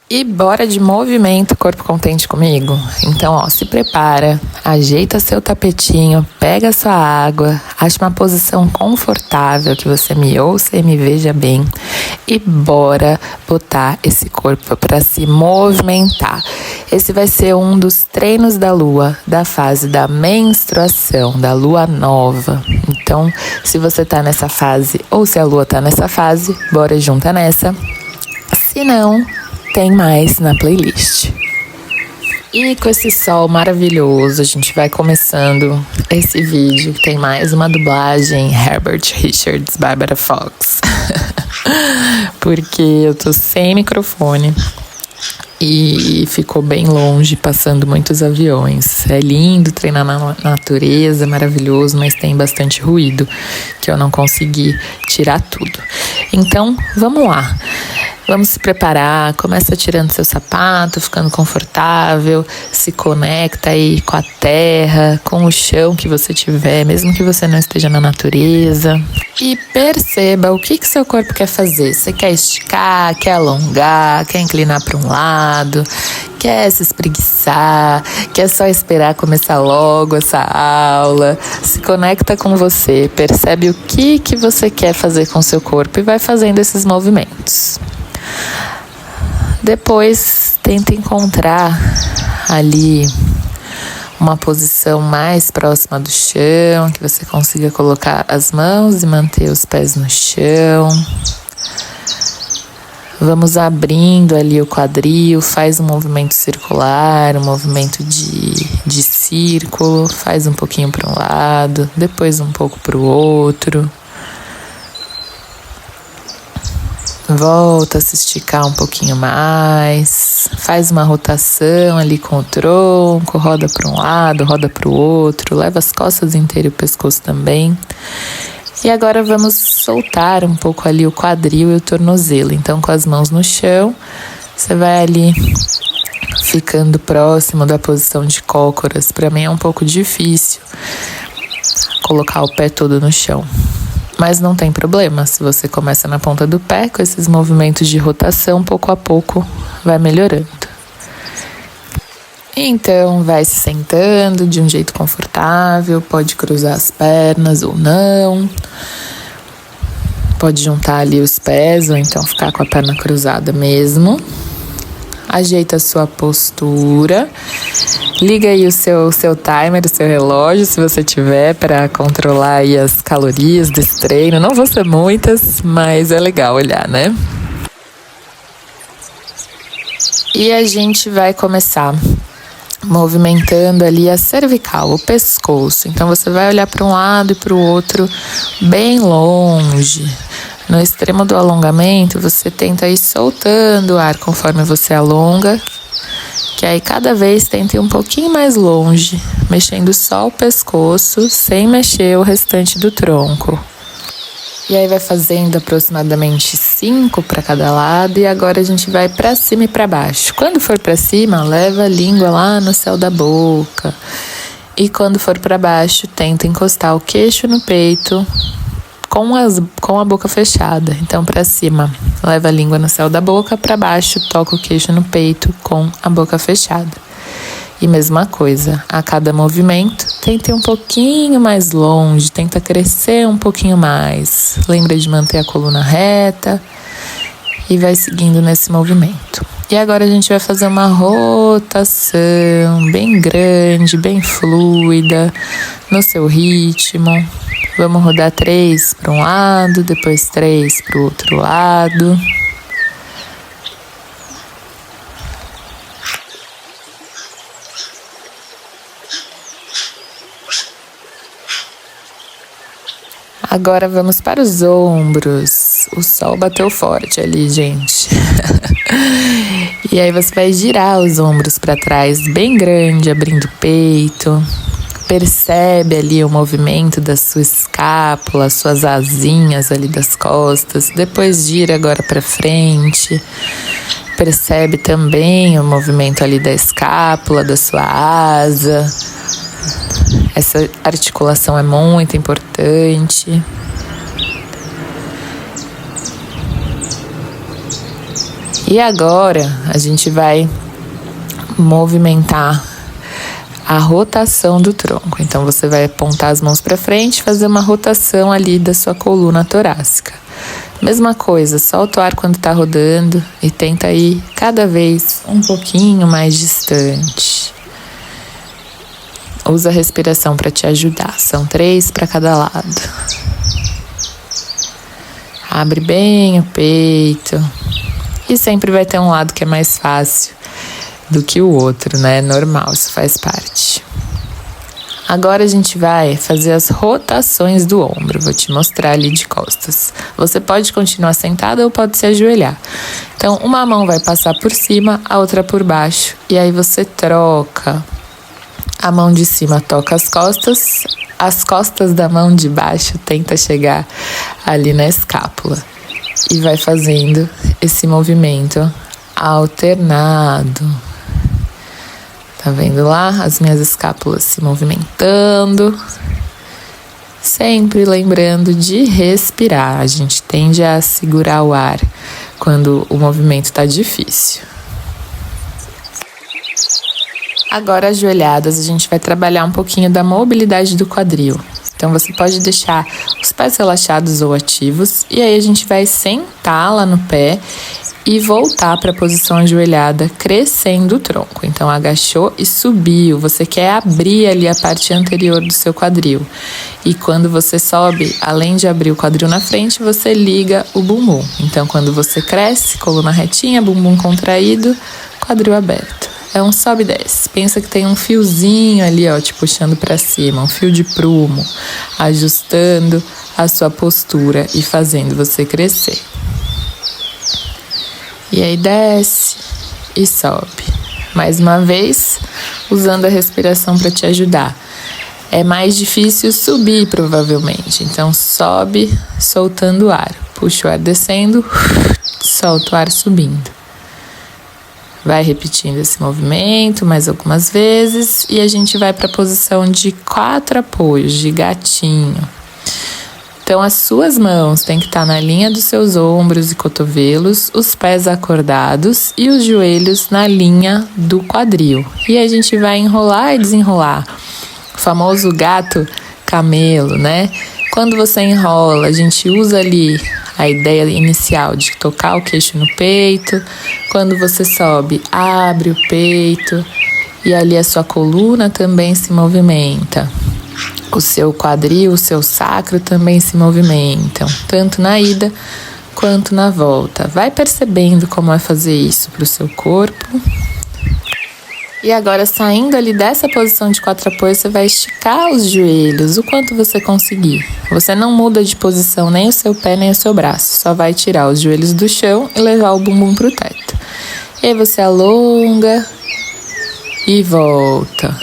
E bora de movimento, corpo contente comigo? Então, ó, se prepara, ajeita seu tapetinho, pega sua água, acha uma posição confortável que você me ouça e me veja bem. E bora botar esse corpo para se movimentar. Esse vai ser um dos treinos da lua, da fase da menstruação, da lua nova. Então, se você tá nessa fase ou se a lua tá nessa fase, bora junta nessa. Se não, tem mais na playlist. E com esse sol maravilhoso, a gente vai começando esse vídeo. Tem mais uma dublagem Herbert Richards, Barbara Fox. Porque eu tô sem microfone e ficou bem longe, passando muitos aviões. É lindo treinar na natureza, maravilhoso, mas tem bastante ruído que eu não consegui tirar tudo. Então, vamos lá. Vamos se preparar, começa tirando seu sapato, ficando confortável, se conecta aí com a terra, com o chão que você tiver, mesmo que você não esteja na natureza. E perceba o que seu corpo quer fazer. Você quer esticar, quer alongar, quer inclinar para um lado, quer se espreguiçar, quer só esperar começar logo essa aula. Se conecta com você, percebe o que você quer fazer com seu corpo e vai fazendo esses movimentos. Depois, tenta encontrar ali uma posição mais próxima do chão, que você consiga colocar as mãos e manter os pés no chão. Vamos abrindo ali o quadril, faz um movimento circular, um movimento de círculo, faz um pouquinho para um lado, depois um pouco para o outro. Volta a se esticar um pouquinho mais, faz uma rotação ali com o tronco, roda para um lado, roda para o outro, leva as costas inteiras e o pescoço também. E agora vamos soltar um pouco ali o quadril e o tornozelo. Então, com as mãos no chão, você vai ali ficando próximo da posição de cócoras. Para mim é um pouco difícil colocar o pé todo no chão. Mas não tem problema, se você começa na ponta do pé, com esses movimentos de rotação, pouco a pouco vai melhorando. Então, vai se sentando de um jeito confortável, pode cruzar as pernas ou não. Pode juntar ali os pés ou então ficar com a perna cruzada mesmo. Ajeita a sua postura. Liga aí o seu timer, o seu relógio, se você tiver, para controlar aí as calorias desse treino. Não vão ser muitas, mas é legal olhar, né? E a gente vai começar movimentando ali a cervical, o pescoço. Então você vai olhar para um lado e para o outro bem longe. No extremo do alongamento, você tenta ir soltando o ar conforme você alonga, que aí cada vez tenta ir um pouquinho mais longe, mexendo só o pescoço, sem mexer o restante do tronco. E aí vai fazendo aproximadamente 5 para cada lado, e agora a gente vai para cima e para baixo. Quando for para cima, leva a língua lá no céu da boca. E quando for para baixo, tenta encostar o queixo no peito, com a boca fechada. Então, para cima, leva a língua no céu da boca, para baixo, toca o queixo no peito com a boca fechada. E mesma coisa, a cada movimento, tenta ir um pouquinho mais longe, tenta crescer um pouquinho mais. Lembra de manter a coluna reta e vai seguindo nesse movimento. E agora a gente vai fazer uma rotação bem grande, bem fluida, no seu ritmo. Vamos rodar 3 para um lado, depois 3 para o outro lado. Agora vamos para os ombros. O sol bateu forte ali, gente. E aí você vai girar os ombros para trás, bem grande, abrindo o peito. Percebe ali o movimento da sua escápula, suas asinhas ali das costas. Depois gira agora para frente. Percebe também o movimento ali da escápula, da sua asa. Essa articulação é muito importante. E agora a gente vai movimentar a rotação do tronco. Então você vai apontar as mãos para frente, fazer uma rotação ali da sua coluna torácica. Mesma coisa, solta o ar quando está rodando e tenta ir cada vez um pouquinho mais distante. Usa a respiração para te ajudar. São 3 para cada lado. Abre bem o peito. E sempre vai ter um lado que é mais fácil do que o outro, né? Normal, isso faz parte. Agora a gente vai fazer as rotações do ombro. Vou te mostrar ali de costas. Você pode continuar sentada ou pode se ajoelhar. Então, uma mão vai passar por cima, a outra por baixo. E aí você troca. A mão de cima toca as costas da mão de baixo tenta chegar ali na escápula. E vai fazendo esse movimento alternado. Tá vendo lá as minhas escápulas se movimentando? Sempre lembrando de respirar. A gente tende a segurar o ar quando o movimento tá difícil. Agora, ajoelhadas, a gente vai trabalhar um pouquinho da mobilidade do quadril. Então, você pode deixar os pés relaxados ou ativos. E aí, a gente vai sentar lá no pé e voltar para a posição ajoelhada, crescendo o tronco. Então, agachou e subiu. Você quer abrir ali a parte anterior do seu quadril. E quando você sobe, além de abrir o quadril na frente, você liga o bumbum. Então, quando você cresce, coluna retinha, bumbum contraído, quadril aberto. É um sobe e desce. Pensa que tem um fiozinho ali, ó, te puxando para cima, um fio de prumo, ajustando a sua postura e fazendo você crescer. E aí desce e sobe. Mais uma vez, usando a respiração para te ajudar. É mais difícil subir, provavelmente. Então, sobe soltando o ar. Puxa o ar descendo, solta o ar subindo. Vai repetindo esse movimento mais algumas vezes. E a gente vai para a posição de 4 apoios, de gatinho. Então, as suas mãos têm que estar na linha dos seus ombros e cotovelos, os pés acordados e os joelhos na linha do quadril. E a gente vai enrolar e desenrolar. O famoso gato camelo, né? Quando você enrola, a gente usa ali a ideia inicial de tocar o queixo no peito. Quando você sobe, abre o peito e ali a sua coluna também se movimenta. O seu quadril, o seu sacro também se movimentam, tanto na ida quanto na volta. Vai percebendo como é fazer isso para o seu corpo. E agora, saindo ali dessa posição de 4 apoios, você vai esticar os joelhos, o quanto você conseguir. Você não muda de posição nem o seu pé, nem o seu braço. Só vai tirar os joelhos do chão e levar o bumbum para o teto. E aí você alonga e volta.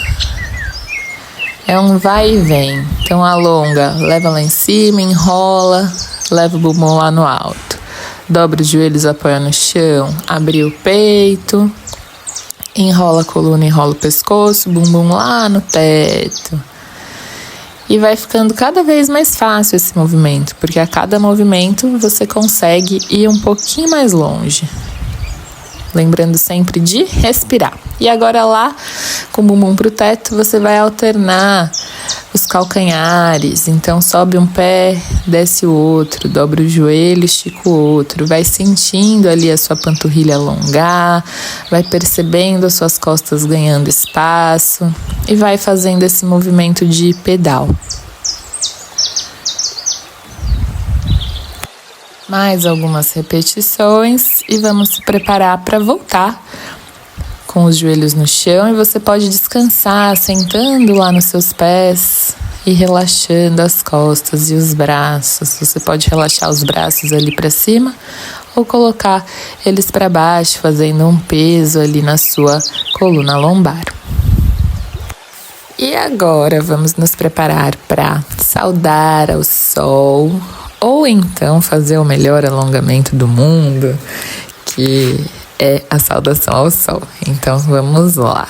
É um vai e vem. Então alonga, leva lá em cima, enrola, leva o bumbum lá no alto. Dobra os joelhos, apoia no chão, abre o peito, enrola a coluna, enrola o pescoço, bumbum lá no teto. E vai ficando cada vez mais fácil esse movimento, porque a cada movimento você consegue ir um pouquinho mais longe. Lembrando sempre de respirar. E agora lá, com o bumbum pro teto, você vai alternar os calcanhares. Então sobe um pé, desce o outro, dobra o joelho, estica o outro. Vai sentindo ali a sua panturrilha alongar, vai percebendo as suas costas ganhando espaço e vai fazendo esse movimento de pedal. Mais algumas repetições e vamos se preparar para voltar com os joelhos no chão. E você pode descansar sentando lá nos seus pés e relaxando as costas e os braços. Você pode relaxar os braços ali para cima ou colocar eles para baixo, fazendo um peso ali na sua coluna lombar. E agora vamos nos preparar para saudar ao sol, ou então fazer o melhor alongamento do mundo, que é a saudação ao sol. Então vamos lá,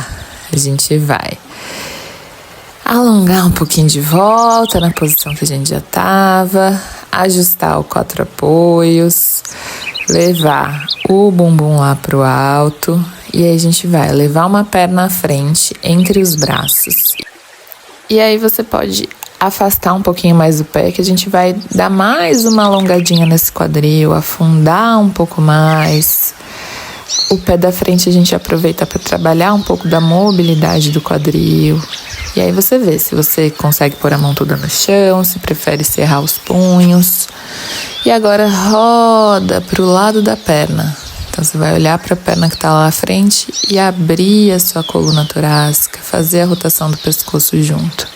a gente vai alongar um pouquinho de volta na posição que a gente já estava, ajustar o 4 apoios, levar o bumbum lá pro alto. E aí a gente vai levar uma perna à frente entre os braços. E aí você pode afastar um pouquinho mais o pé, que a gente vai dar mais uma alongadinha nesse quadril, afundar um pouco mais. O pé da frente a gente aproveita para trabalhar um pouco da mobilidade do quadril. E aí você vê se você consegue pôr a mão toda no chão, se prefere cerrar os punhos. E agora roda para o lado da perna. Então você vai olhar para a perna que está lá à frente e abrir a sua coluna torácica, fazer a rotação do pescoço junto.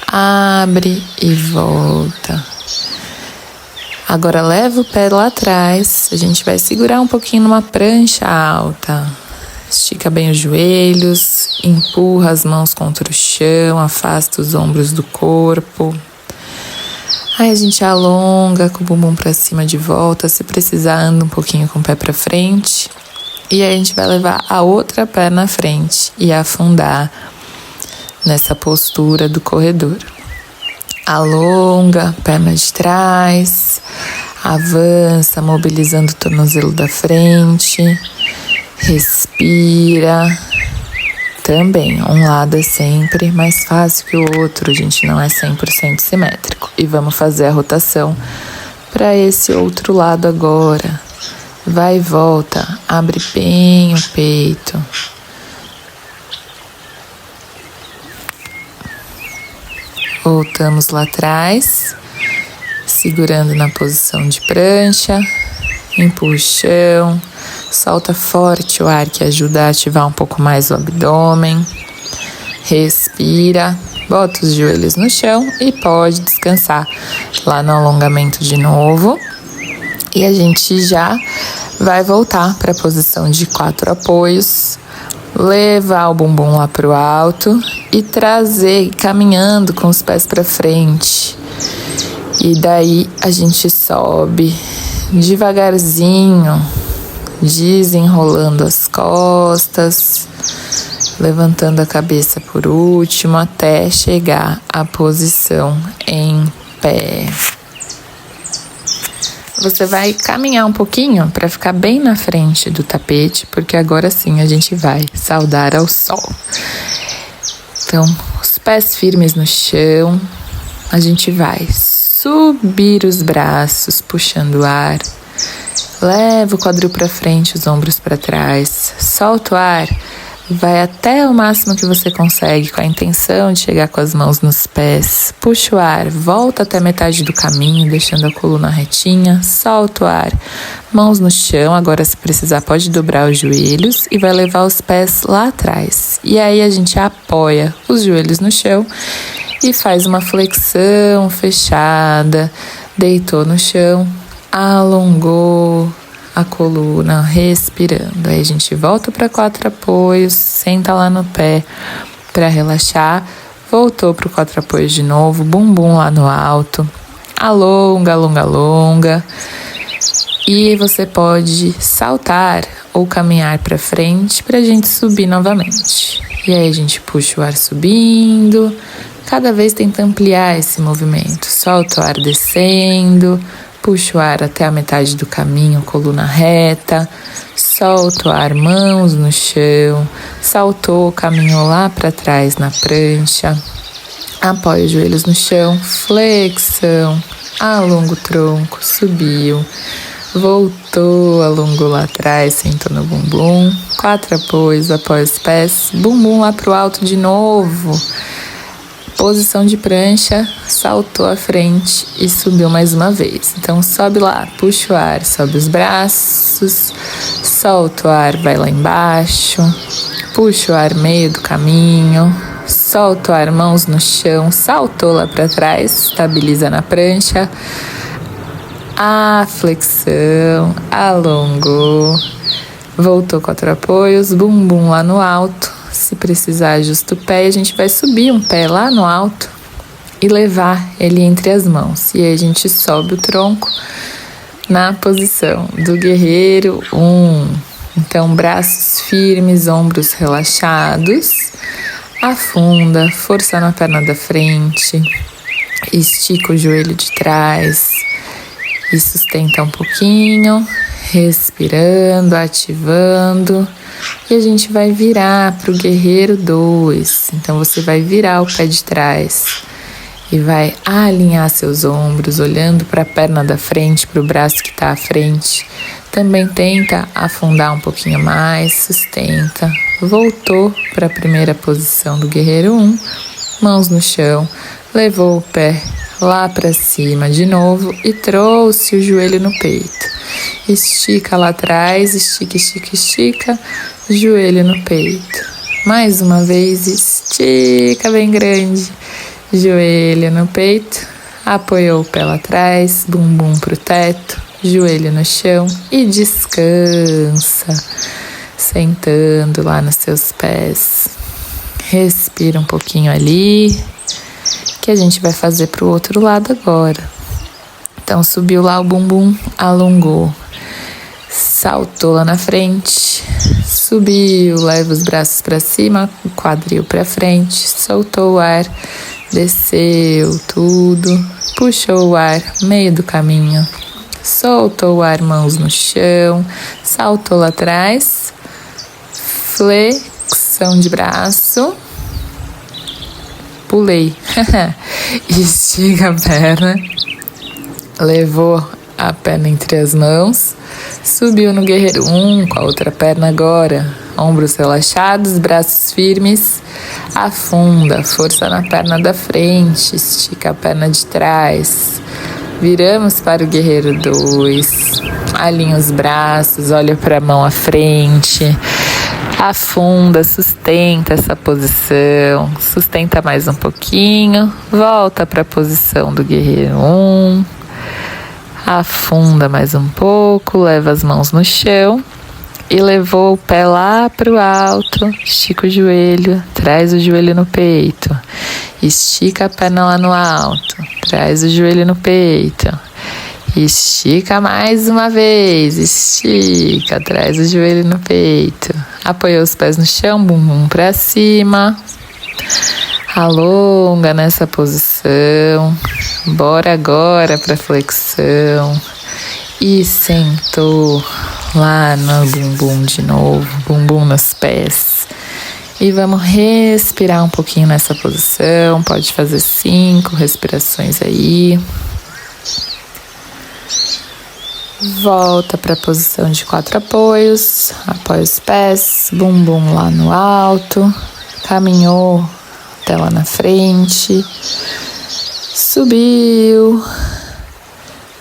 Abre e volta. Agora leva o pé lá atrás, a gente vai segurar um pouquinho numa prancha alta. Estica bem os joelhos, empurra as mãos contra o chão, afasta os ombros do corpo. Aí a gente alonga com o bumbum para cima de volta, se precisar anda um pouquinho com o pé para frente. E aí a gente vai levar a outra perna à frente e afundar nessa postura do corredor. Alonga, perna de trás, avança, mobilizando o tornozelo da frente, respira. Também, um lado é sempre mais fácil que o outro, a gente não é 100% simétrico. E vamos fazer a rotação para esse outro lado agora. Vai e volta, abre bem o peito. Voltamos lá atrás, segurando na posição de prancha, empurra o chão, solta forte o ar que ajuda a ativar um pouco mais o abdômen, respira, bota os joelhos no chão e pode descansar lá no alongamento de novo. E a gente já vai voltar para a posição de 4 apoios, levar o bumbum lá para o alto e trazer caminhando com os pés para frente. E daí a gente sobe devagarzinho, desenrolando as costas, levantando a cabeça por último até chegar à posição em pé. Você vai caminhar um pouquinho para ficar bem na frente do tapete, porque agora sim a gente vai saudar ao sol. Então, os pés firmes no chão, a gente vai subir os braços, puxando o ar. Leva o quadril para frente, os ombros para trás. Solta o ar. Vai até o máximo que você consegue, com a intenção de chegar com as mãos nos pés. Puxa o ar, volta até metade do caminho, deixando a coluna retinha. Solta o ar, mãos no chão. Agora, se precisar, pode dobrar os joelhos e vai levar os pés lá atrás. E aí a gente apoia os joelhos no chão e faz uma flexão fechada. Deitou no chão, alongou a coluna, respirando. Aí a gente volta para 4 apoios, senta lá no pé para relaxar. Voltou para o 4 apoios de novo, bumbum lá no alto. Alonga, alonga, alonga. E você pode saltar ou caminhar para frente para a gente subir novamente. E aí a gente puxa o ar subindo. Cada vez tenta ampliar esse movimento. Solta o ar descendo. Puxa o ar até a metade do caminho, coluna reta. Solta o ar, mãos no chão. Saltou, caminhou lá para trás na prancha. Apoia os joelhos no chão. Flexão. Alonga o tronco. Subiu. Voltou, alongou lá atrás, sentou no bumbum. 4 apoios, apoia os pés. Bumbum lá pro alto de novo. Posição de prancha, saltou à frente e subiu mais uma vez. Então sobe lá, puxa o ar, sobe os braços, solta o ar, vai lá embaixo, puxa o ar meio do caminho, solta o ar, mãos no chão, saltou lá para trás, estabiliza na prancha, a flexão, alongou, voltou 4 apoios, bumbum lá no alto. Se precisar, ajusta o pé e a gente vai subir um pé lá no alto e levar ele entre as mãos. E aí a gente sobe o tronco na posição do guerreiro 1. Então, braços firmes, ombros relaxados. Afunda, força na perna da frente. Estica o joelho de trás e sustenta um pouquinho. respirando, ativando. E a gente vai virar para o guerreiro 2. Então você vai virar o pé de trás e vai alinhar seus ombros, olhando para a perna da frente, para o braço que está à frente. Também tenta afundar um pouquinho mais, sustenta. Voltou para a primeira posição do guerreiro 1, mãos no chão, levou o pé lá para cima de novo e trouxe o joelho no peito. Estica lá atrás, estica, estica, estica, joelho no peito. Mais uma vez, estica bem grande, joelho no peito, apoiou o pé lá atrás, bumbum pro teto, joelho no chão e descansa, sentando lá nos seus pés. Respira um pouquinho ali, que a gente vai fazer pro outro lado agora. Então subiu lá o bumbum, alongou, saltou lá na frente, subiu, leva os braços para cima, o quadril para frente, soltou o ar, desceu tudo, puxou o ar, meio do caminho, soltou o ar, mãos no chão, saltou lá atrás, flexão de braço, pulei, estica a perna, levou a perna entre as mãos, subiu no guerreiro 1 com a outra perna agora, ombros relaxados, braços firmes, afunda, força na perna da frente, estica a perna de trás, viramos para o guerreiro 2, alinha os braços, olha para a mão à frente, afunda, sustenta essa posição, sustenta mais um pouquinho, volta para a posição do guerreiro 1, afunda mais um pouco, leva as mãos no chão e levou o pé lá para o alto, estica o joelho, traz o joelho no peito, estica a perna lá no alto, traz o joelho no peito, estica mais uma vez, estica, traz o joelho no peito, apoiou os pés no chão, bumbum para cima, alonga nessa posição, bora agora para flexão e sentou lá no bumbum de novo, bumbum nos pés. E vamos respirar um pouquinho nessa posição, pode fazer 5 respirações aí. Volta para a posição de 4 apoios, apoia os pés, bumbum lá no alto, caminhou até lá na frente, subiu,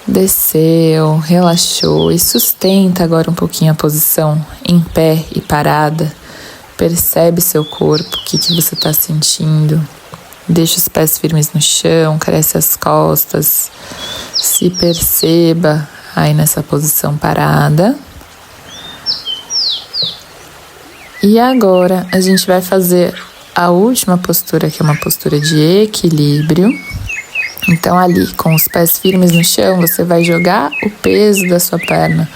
desceu, relaxou e sustenta agora um pouquinho a posição em pé e parada. Percebe seu corpo, o que você está sentindo. Deixa os pés firmes no chão, cresce as costas, se perceba aí nessa posição parada. E agora a gente vai fazer a última postura, que é uma postura de equilíbrio. Então ali, com os pés firmes no chão, você vai jogar o peso da sua perna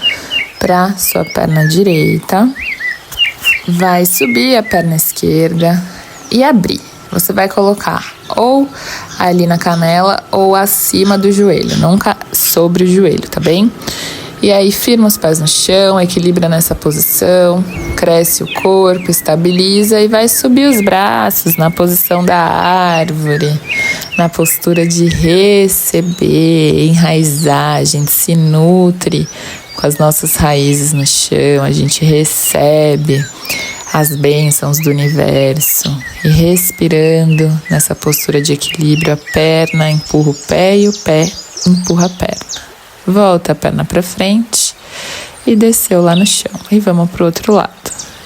para sua perna direita. Vai subir a perna esquerda e abrir. Você vai colocar ou ali na canela ou acima do joelho, nunca sobre o joelho, tá bem? E aí firma os pés no chão, equilibra nessa posição, cresce o corpo, estabiliza e vai subir os braços na posição da árvore, na postura de receber, enraizar. A gente se nutre com as nossas raízes no chão, a gente recebe as bênçãos do universo. E respirando nessa postura de equilíbrio, a perna empurra o pé e o pé empurra a perna. Volta a perna para frente e desceu lá no chão. E vamos para o outro lado.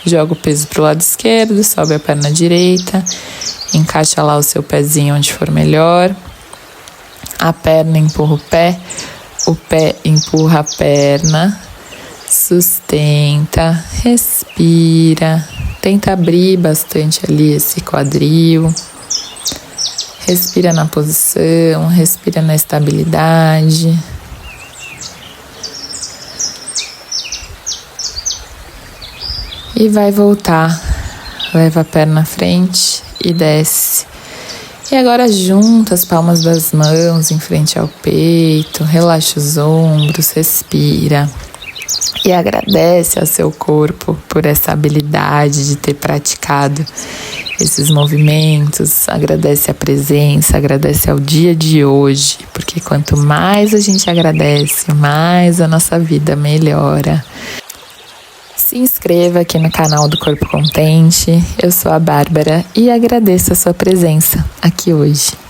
Joga o peso para o lado esquerdo, sobe a perna direita, encaixa lá o seu pezinho onde for melhor. A perna empurra o pé empurra a perna. Sustenta, respira, tenta abrir bastante ali esse quadril. Respira na posição, respira na estabilidade. E vai voltar, leva a perna à frente e desce. E agora junta as palmas das mãos em frente ao peito, relaxa os ombros, respira. E agradece ao seu corpo por essa habilidade de ter praticado esses movimentos, agradece a presença, agradece ao dia de hoje, porque quanto mais a gente agradece, mais a nossa vida melhora. Se inscreva aqui no canal do Corpo Contente. Eu sou a Bárbara e agradeço a sua presença aqui hoje.